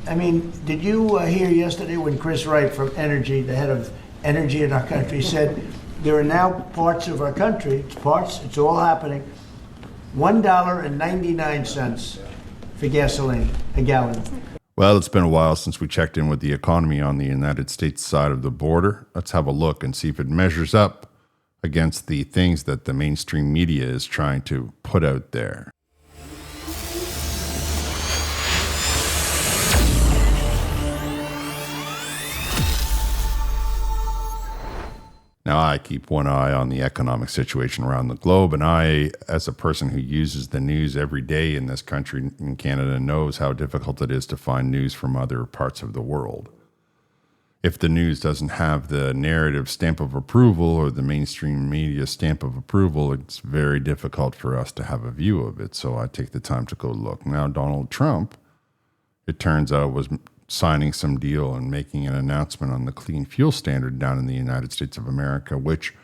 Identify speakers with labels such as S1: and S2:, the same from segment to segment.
S1: I mean, did you hear yesterday when Chris Wright from Energy, the head of energy in our country, said there are now parts of our country, it's all happening, $1.99 for gasoline, a gallon.
S2: Well, it's been a while since we checked in with the economy on the United States side of the border. Let's have a look and see if it measures up against the things that the mainstream media is trying to put out there. Now, I keep one eye on the economic situation around the globe, and I, as a person who uses the news every day in this country, in Canada, knows how difficult it is to find news from other parts of the world. If the news doesn't have the narrative stamp of approval or the mainstream media stamp of approval, it's very difficult for us to have a view of it. So I take the time to go look. Now, Donald Trump, it turns out, was signing some deal and making an announcement on the clean fuel standard down in the United States of America, which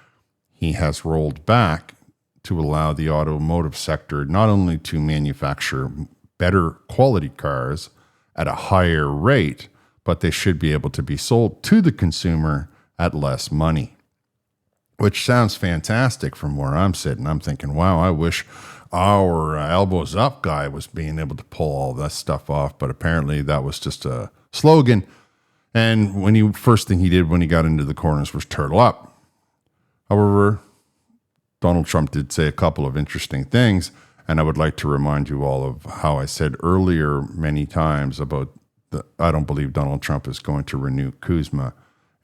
S2: he has rolled back to allow the automotive sector not only to manufacture better quality cars at a higher rate, but they should be able to be sold to the consumer at less money, which sounds fantastic from where I'm sitting. I'm thinking, wow, I wish our elbows up guy was being able to pull all that stuff off, but apparently that was just a slogan. And first thing he did when he got into the corners was turtle up. However, Donald Trump did say a couple of interesting things, and I would like to remind you all of how I said earlier many times about I don't believe Donald Trump is going to renew CUSMA,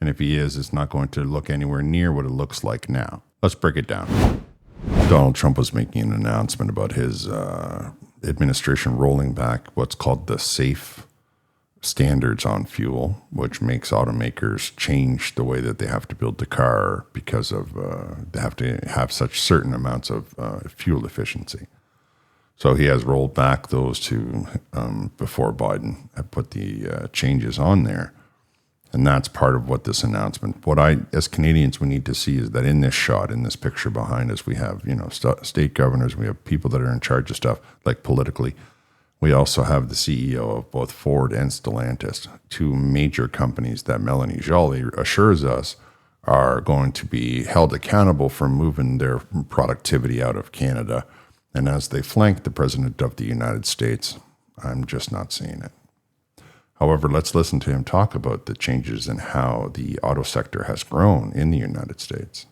S2: and if he is, it's not going to look anywhere near what it looks like now. Let's break it down. Donald Trump was making an announcement about his administration rolling back what's called the safe standards on fuel, which makes automakers change the way that they have to build the car because of they have to have such certain amounts of fuel efficiency. So he has rolled back those two before Biden had put the changes on there. And that's part of what this announcement, as Canadians, we need to see is that in this shot, in this picture behind us, we have, state governors, we have people that are in charge of stuff, like politically. We also have the CEO of both Ford and Stellantis, two major companies that Melanie Joly assures us are going to be held accountable for moving their productivity out of Canada. And as they flank the President of the United States, I'm just not seeing it. However, let's listen to him talk about the changes in how the auto sector has grown in the United States.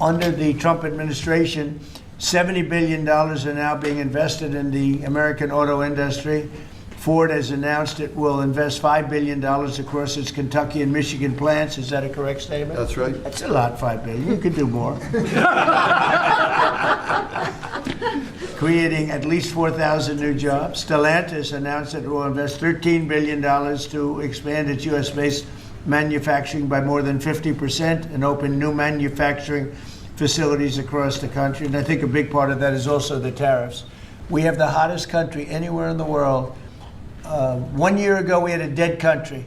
S1: Under the Trump administration, $70 billion are now being invested in the American auto industry. Ford has announced it will invest $5 billion across its Kentucky and Michigan plants. Is that a correct statement?
S3: That's right.
S1: That's a lot, $5 billion. You could do more. Creating at least 4,000 new jobs. Stellantis announced that it will invest $13 billion to expand its U.S.-based manufacturing by more than 50% and open new manufacturing facilities across the country. And I think a big part of that is also the tariffs. We have the hottest country anywhere in the world. 1 year ago, we had a dead country,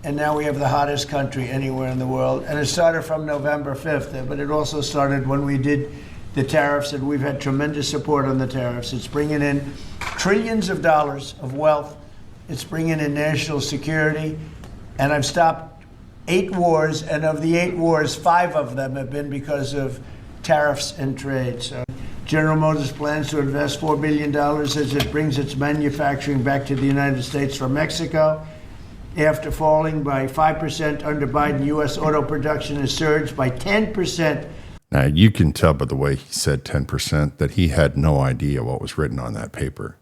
S1: and now we have the hottest country anywhere in the world. And it started from November 5th, but it also started when we did the tariffs, and we've had tremendous support on the tariffs. It's bringing in trillions of dollars of wealth. It's bringing in national security. And I've stopped 8 wars, and of the 8 wars, 5 of them have been because of tariffs and trade. So General Motors plans to invest $4 billion as it brings its manufacturing back to the United States from Mexico. After falling by 5% under Biden, U.S. auto production has surged by 10%.
S2: Now, you can tell by the way he said 10% that he had no idea what was written on that paper.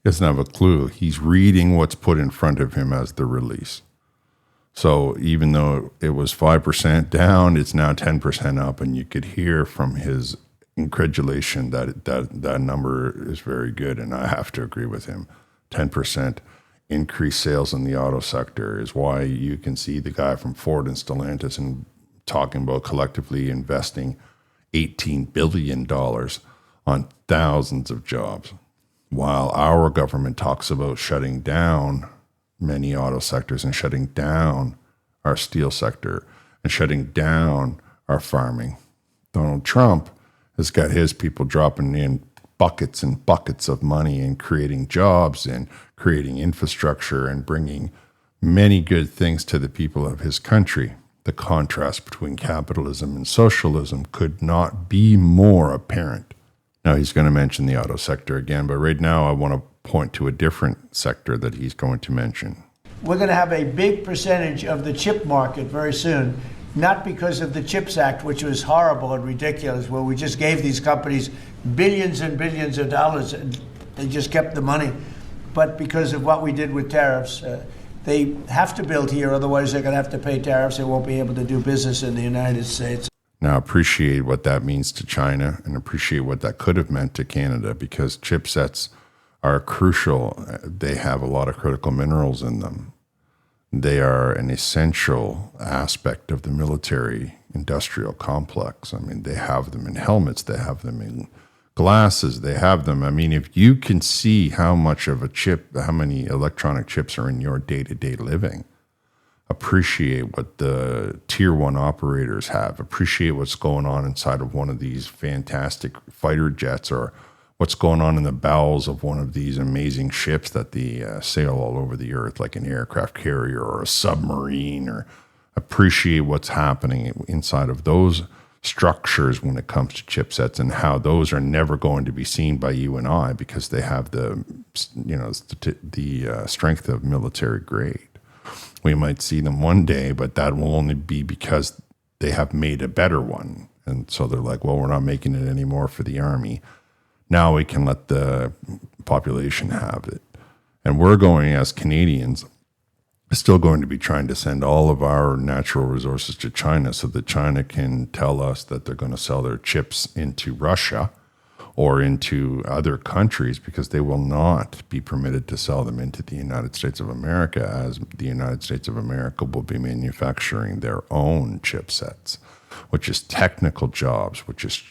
S2: He doesn't have a clue. He's reading what's put in front of him as the release. So even though it was 5% down, it's now 10% up, and you could hear from his incredulation that number is very good, and I have to agree with him. 10% increased sales in the auto sector is why you can see the guy from Ford and Stellantis and talking about collectively investing $18 billion on thousands of jobs, while our government talks about shutting down many auto sectors and shutting down our steel sector and shutting down our farming. Donald Trump has got his people dropping in buckets and buckets of money and creating jobs and creating infrastructure and bringing many good things to the people of his country. The contrast between capitalism and socialism could not be more apparent. Now, he's going to mention the auto sector again, but right now I want to point to a different sector that he's going to mention.
S1: We're going to have a big percentage of the chip market very soon, not because of the CHIPS Act, which was horrible and ridiculous, where we just gave these companies billions and billions of dollars and they just kept the money, but because of what we did with tariffs. They have to build here, otherwise they're going to have to pay tariffs. They won't be able to do business in the United States.
S2: Now, appreciate what that means to China and appreciate what that could have meant to Canada, because chipsets are crucial. They have a lot of critical minerals in them. They are an essential aspect of the military industrial complex. I mean, they have them in helmets, they have them in glasses, they have them. I mean, if you can see how much of a chip, how many electronic chips are in your day-to-day living, appreciate what the tier one operators have, appreciate what's going on inside of one of these fantastic fighter jets, or what's going on in the bowels of one of these amazing ships that they sail all over the earth, like an aircraft carrier or a submarine, or appreciate what's happening inside of those structures when it comes to chipsets, and how those are never going to be seen by you and I because they have the strength of military grade. We might see them one day, but that will only be because they have made a better one. And so they're like, well, we're not making it anymore for the army. Now we can let the population have it. And we're going, as Canadians, still going to be trying to send all of our natural resources to China so that China can tell us that they're going to sell their chips into Russia or into other countries, because they will not be permitted to sell them into the United States of America, as the United States of America will be manufacturing their own chipsets, which is technical jobs, which is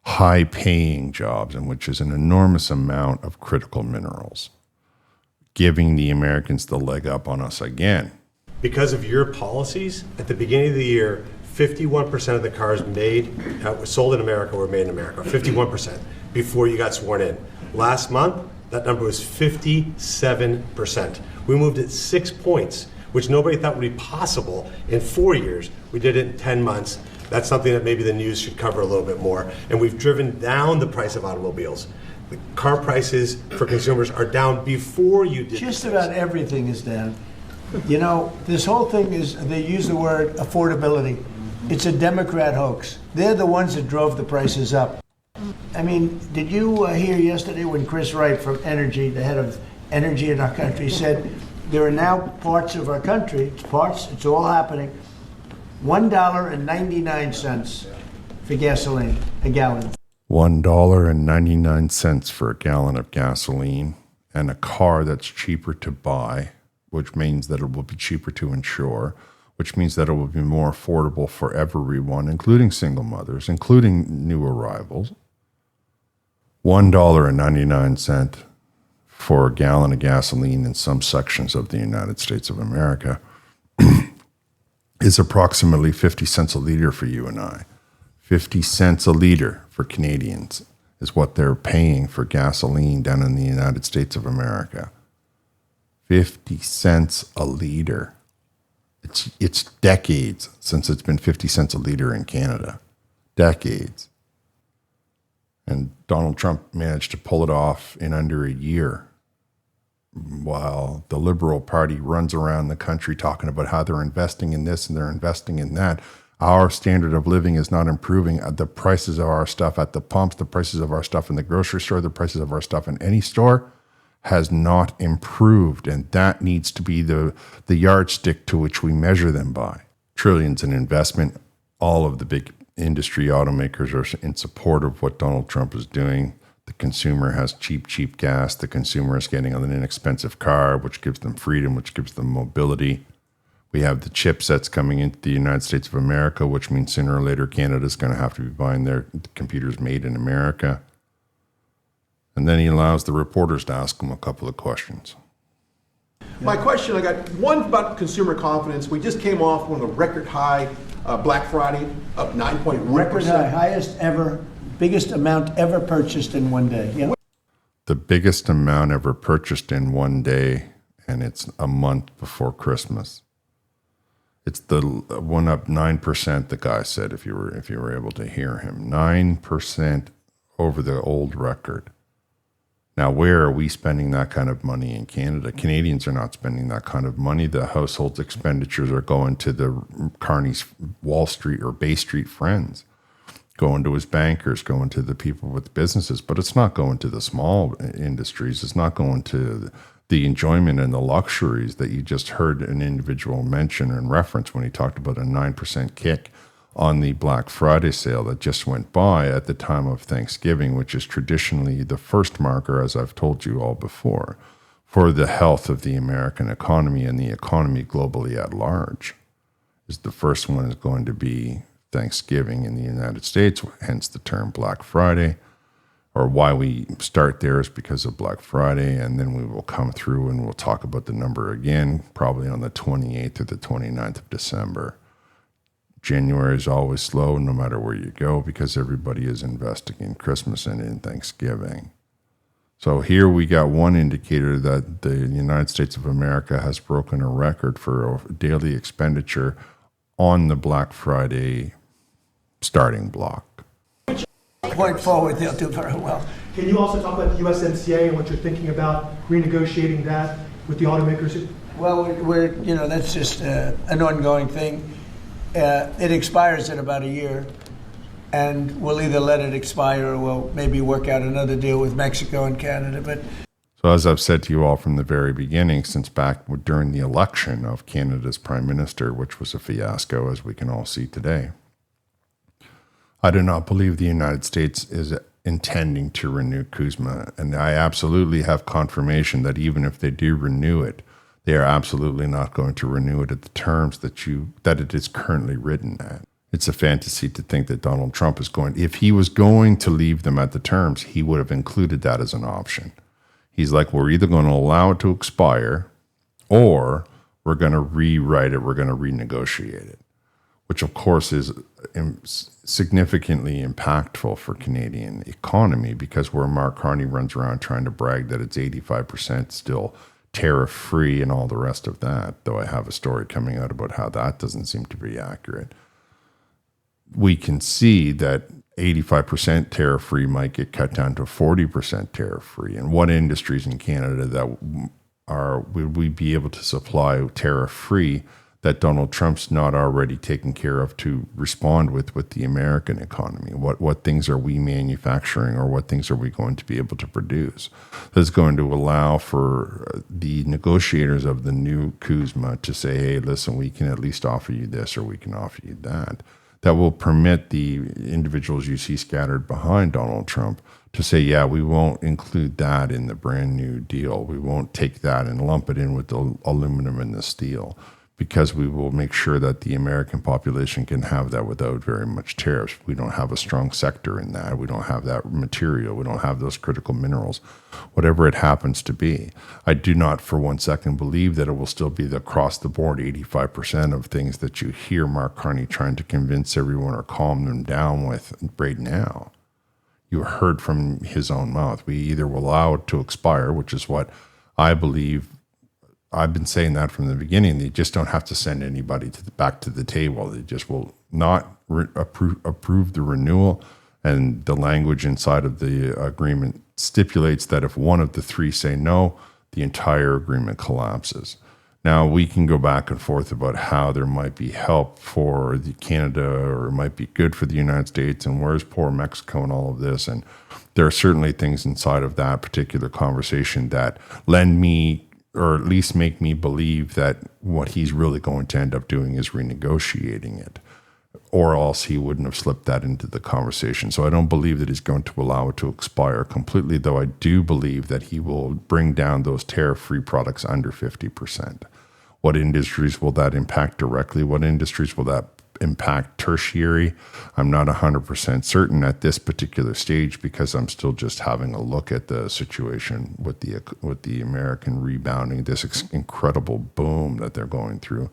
S2: high-paying jobs, and which is an enormous amount of critical minerals, giving the Americans the leg up on us again.
S3: Because of your policies, at the beginning of the year, 51% of the cars sold in America were made in America, 51%, before you got sworn in. Last month, that number was 57%. We moved it 6 points, which nobody thought would be possible in 4 years. We did it in 10 months. That's something that maybe the news should cover a little bit more. And we've driven down the price of automobiles. The car prices for consumers are down before you did.
S1: Just about everything is down. You know, this whole thing is, they use the word affordability. It's a Democrat hoax. They're the ones that drove the prices up. I mean, did you hear yesterday when Chris Wright from Energy, the head of energy in our country, said there are now parts of our country, it's all happening, $1.99 for gasoline, a gallon.
S2: $1.99 for a gallon of gasoline, and a car that's cheaper to buy, which means that it will be cheaper to insure, which means that it will be more affordable for everyone, including single mothers, including new arrivals. $1.99 for a gallon of gasoline in some sections of the United States of America is approximately 50 cents a liter for you and I. 50 cents a liter for Canadians is what they're paying for gasoline down in the United States of America. 50 cents a liter. It's decades since it's been 50 cents a liter in Canada. Decades. And Donald Trump managed to pull it off in under a year, while the Liberal Party runs around the country talking about how they're investing in this and they're investing in that. Our standard of living is not improving. The prices of our stuff at the pumps, the prices of our stuff in the grocery store, the prices of our stuff in any store has not improved. And that needs to be the yardstick to which we measure them by. Trillions in investment. All of the big industry automakers are in support of what Donald Trump is doing. The consumer has cheap gas. The consumer is getting an inexpensive car, which gives them freedom, which gives them mobility. We have the chipsets coming into the United States of America, which means sooner or later Canada's going to have to be buying their computers made in America. And then he allows the reporters to ask him a couple of questions.
S4: My question, I got one about consumer confidence. We just came off one of the record high Black Friday, up 9.1%.
S1: Record high, highest ever, biggest amount ever purchased in one day. Yeah.
S2: the biggest amount ever purchased in one day, and it's a month before Christmas. It's the one up 9%. The guy said, if you were able to hear him, 9% over the old record. Now, where are we spending that kind of money in Canada? Canadians are not spending that kind of money. The household expenditures are going to the Carney's Wall Street or Bay Street friends, going to his bankers, going to the people with businesses, but it's not going to the small industries. It's not going to the enjoyment and the luxuries that you just heard an individual mention and reference when he talked about a 9% kick on the Black Friday sale that just went by at the time of Thanksgiving, which is traditionally the first marker, as I've told you all before, for the health of the American economy and the economy globally at large. Is the first one is going to be Thanksgiving in the United States, hence the term Black Friday, or why we start there is because of Black Friday, and then we will come through and we'll talk about the number again, probably on the 28th or the 29th of December. January is always slow no matter where you go because everybody is investing in Christmas and in Thanksgiving. So here we got one indicator that the United States of America has broken a record for daily expenditure on the Black Friday starting block.
S1: Point forward, they'll do very well.
S5: Can you also talk about the USMCA and what you're thinking about renegotiating that with the automakers?
S1: Well, that's just an ongoing thing. It expires in about a year, and we'll either let it expire or we'll maybe work out another deal with Mexico and Canada. But
S2: so as I've said to you all from the very beginning, since back during the election of Canada's Prime Minister, which was a fiasco, as we can all see today, I do not believe the United States is intending to renew CUSMA. And I absolutely have confirmation that even if they do renew it, they are absolutely not going to renew it at the terms that it is currently written at. It's a fantasy to think that Donald Trump is going, if he was going to leave them at the terms, he would have included that as an option. He's like, we're either going to allow it to expire or we're going to rewrite it, we're going to renegotiate it, which of course is significantly impactful for Canadian economy because where Mark Carney runs around trying to brag that it's 85% still tariff-free and all the rest of that, though I have a story coming out about how that doesn't seem to be accurate. We can see that 85% tariff-free might get cut down to 40% tariff-free. And what industries in Canada that would we be able to supply tariff-free that Donald Trump's not already taken care of to respond with the American economy? What things are we manufacturing, or what things are we going to be able to produce that's going to allow for the negotiators of the new CUSMA to say, hey, listen, we can at least offer you this or we can offer you that. That will permit the individuals you see scattered behind Donald Trump to say, yeah, we won't include that in the brand new deal. We won't take that and lump it in with the aluminum and the steel, because we will make sure that the American population can have that without very much tariffs. We don't have a strong sector in that. We don't have that material. We don't have those critical minerals, whatever it happens to be. I do not for 1 second believe that it will still be the across the board 85% of things that you hear Mark Carney trying to convince everyone or calm them down with right now. You heard from his own mouth. We either will allow it to expire, which is what I believe. I've been saying that from the beginning. They just don't have to send anybody back to the table. They just will not approve the renewal. And the language inside of the agreement stipulates that if one of the three say no, the entire agreement collapses. Now, we can go back and forth about how there might be help for Canada or it might be good for the United States and where's poor Mexico and all of this. And there are certainly things inside of that particular conversation that lend me, or at least make me believe that what he's really going to end up doing is renegotiating it, or else he wouldn't have slipped that into the conversation. So I don't believe that he's going to allow it to expire completely, though I do believe that he will bring down those tariff-free products under 50%. What industries will that impact directly? What industries will that impact tertiary? I'm not 100% certain at this particular stage because I'm still just having a look at the situation with the American rebounding, this incredible boom that they're going through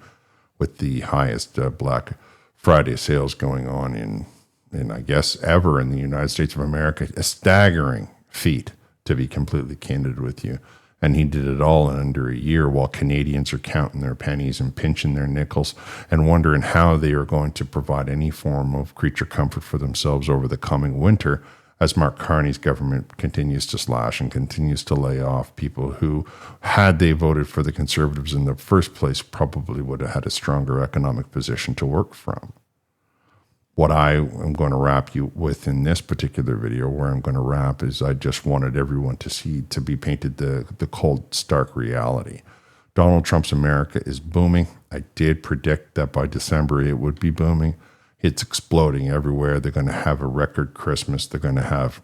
S2: with the highest Black Friday sales going on in I guess ever in the United States of America. A staggering feat to be completely candid with you. And he did it all in under a year while Canadians are counting their pennies and pinching their nickels and wondering how they are going to provide any form of creature comfort for themselves over the coming winter, as Mark Carney's government continues to slash and continues to lay off people who, had they voted for the Conservatives in the first place, probably would have had a stronger economic position to work from. What I am going to wrap you with in this particular video, where I'm going to wrap, is I just wanted everyone to be painted the cold, stark reality. Donald Trump's America is booming. I did predict that by December it would be booming. It's exploding everywhere. They're going to have a record Christmas. They're going to have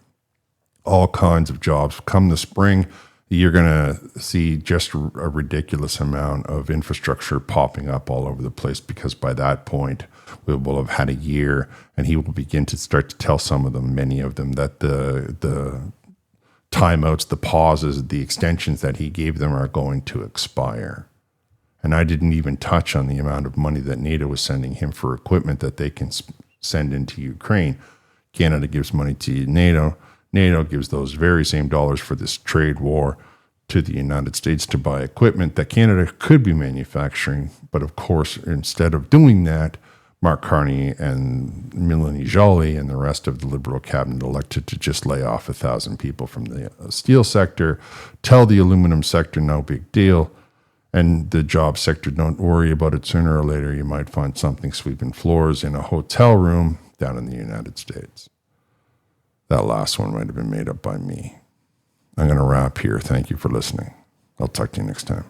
S2: all kinds of jobs. Come the spring, you're going to see just a ridiculous amount of infrastructure popping up all over the place, because by that point, we will have had a year, and he will begin to start to tell some of them, many of them, that the timeouts, the pauses, the extensions that he gave them are going to expire. And I didn't even touch on the amount of money that NATO was sending him for equipment that they can send into Ukraine. Canada gives money to NATO. NATO gives those very same dollars for this trade war to the United States to buy equipment that Canada could be manufacturing. But of course, instead of doing that, Mark Carney and Melanie Joly and the rest of the Liberal cabinet elected to just lay off 1,000 people from the steel sector, tell the aluminum sector no big deal, and the job sector, don't worry about it. Sooner or later, you might find something sweeping floors in a hotel room down in the United States. That last one might have been made up by me. I'm going to wrap here. Thank you for listening. I'll talk to you next time.